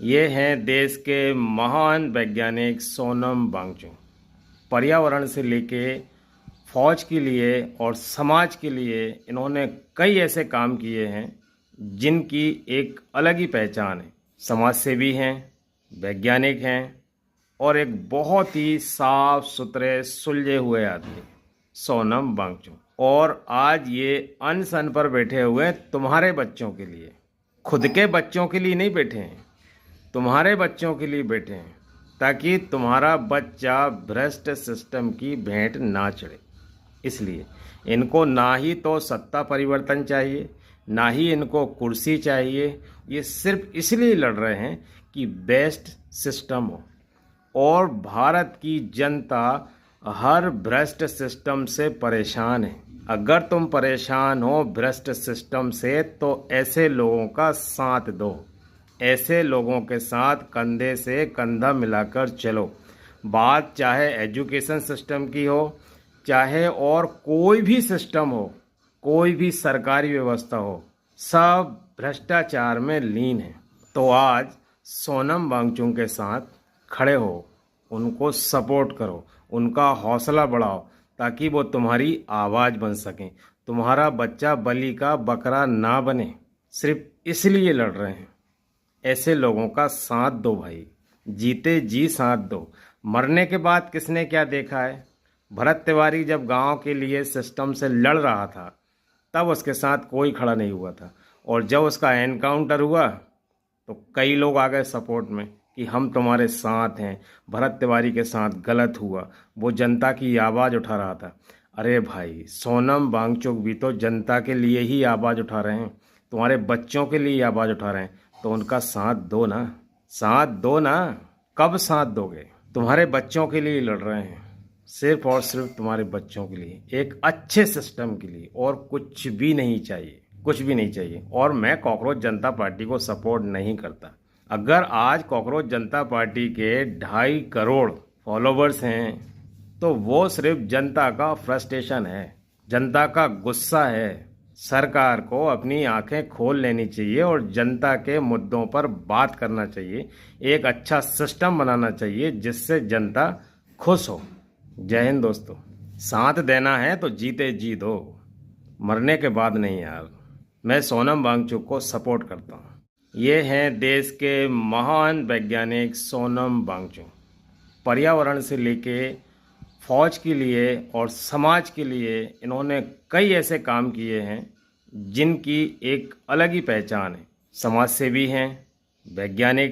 ये हैं देश के महान वैज्ञानिक सोनम वांगचुक। पर्यावरण से लेके फौज के लिए और समाज के लिए इन्होंने कई ऐसे काम किए हैं जिनकी एक अलग ही पहचान है। समाज सेवी हैं, वैज्ञानिक हैं और एक बहुत ही साफ सुथरे सुलझे हुए आदमी सोनम वांगचुक। और आज ये अनशन पर बैठे हुए हैं तुम्हारे बच्चों के लिए। खुद के बच्चों के लिए नहीं बैठे हैं, तुम्हारे बच्चों के लिए बैठे हैं, ताकि तुम्हारा बच्चा भ्रष्ट सिस्टम की भेंट ना चढ़े। इसलिए इनको ना ही तो सत्ता परिवर्तन चाहिए, ना ही इनको कुर्सी चाहिए। ये सिर्फ इसलिए लड़ रहे हैं कि बेस्ट सिस्टम हो, और भारत की जनता हर भ्रष्ट सिस्टम से परेशान है। अगर तुम परेशान हो भ्रष्ट सिस्टम से तो ऐसे लोगों का साथ दो, ऐसे लोगों के साथ कंधे से कंधा मिलाकर चलो। बात चाहे एजुकेशन सिस्टम की हो, चाहे और कोई भी सिस्टम हो, कोई भी सरकारी व्यवस्था हो, सब भ्रष्टाचार में लीन है। तो आज सोनम वांगचुक के साथ खड़े हो, उनको सपोर्ट करो, उनका हौसला बढ़ाओ, ताकि वो तुम्हारी आवाज़ बन सकें। तुम्हारा बच्चा बलि का बकरा ना बने। सिर्फ इसलिए लड़ रहे हैं। ऐसे लोगों का साथ दो भाई, जीते जी साथ दो। मरने के बाद किसने क्या देखा है? भरत तिवारी जब गांव के लिए सिस्टम से लड़ रहा था तब उसके साथ कोई खड़ा नहीं हुआ था, और जब उसका एनकाउंटर हुआ तो कई लोग आ गए सपोर्ट में कि हम तुम्हारे साथ हैं। भरत तिवारी के साथ गलत हुआ, वो जनता की आवाज़ उठा रहा था। अरे भाई, सोनम वांगचुक भी तो जनता के लिए ही आवाज़ उठा रहे हैं, तुम्हारे बच्चों के लिए आवाज़ उठा रहे हैं। तो उनका साथ दो ना, साथ दो ना। कब साथ दोगे? तुम्हारे बच्चों के लिए लड़ रहे हैं, सिर्फ और सिर्फ तुम्हारे बच्चों के लिए, एक अच्छे सिस्टम के लिए, और कुछ भी नहीं चाहिए, कुछ भी नहीं चाहिए। और मैं कॉकरोच जनता पार्टी को सपोर्ट नहीं करता। अगर आज कॉकरोच जनता पार्टी के 2.5 करोड़ फॉलोवर्स हैं तो वो सिर्फ जनता का फ्रस्ट्रेशन है, जनता का गुस्सा है। सरकार को अपनी आंखें खोल लेनी चाहिए और जनता के मुद्दों पर बात करना चाहिए। एक अच्छा सिस्टम बनाना चाहिए जिससे जनता खुश हो। जय हिंद दोस्तों। साथ देना है तो जीते जी दो, मरने के बाद नहीं यार। मैं सोनम वांगचुक को सपोर्ट करता हूँ। ये हैं देश के महान वैज्ञानिक सोनम वांगचुक। पर्यावरण से लेके फौज के लिए और समाज के लिए इन्होंने कई ऐसे काम किए हैं जिनकी एक अलग ही पहचान है। समाज सेवी हैं, वैज्ञानिक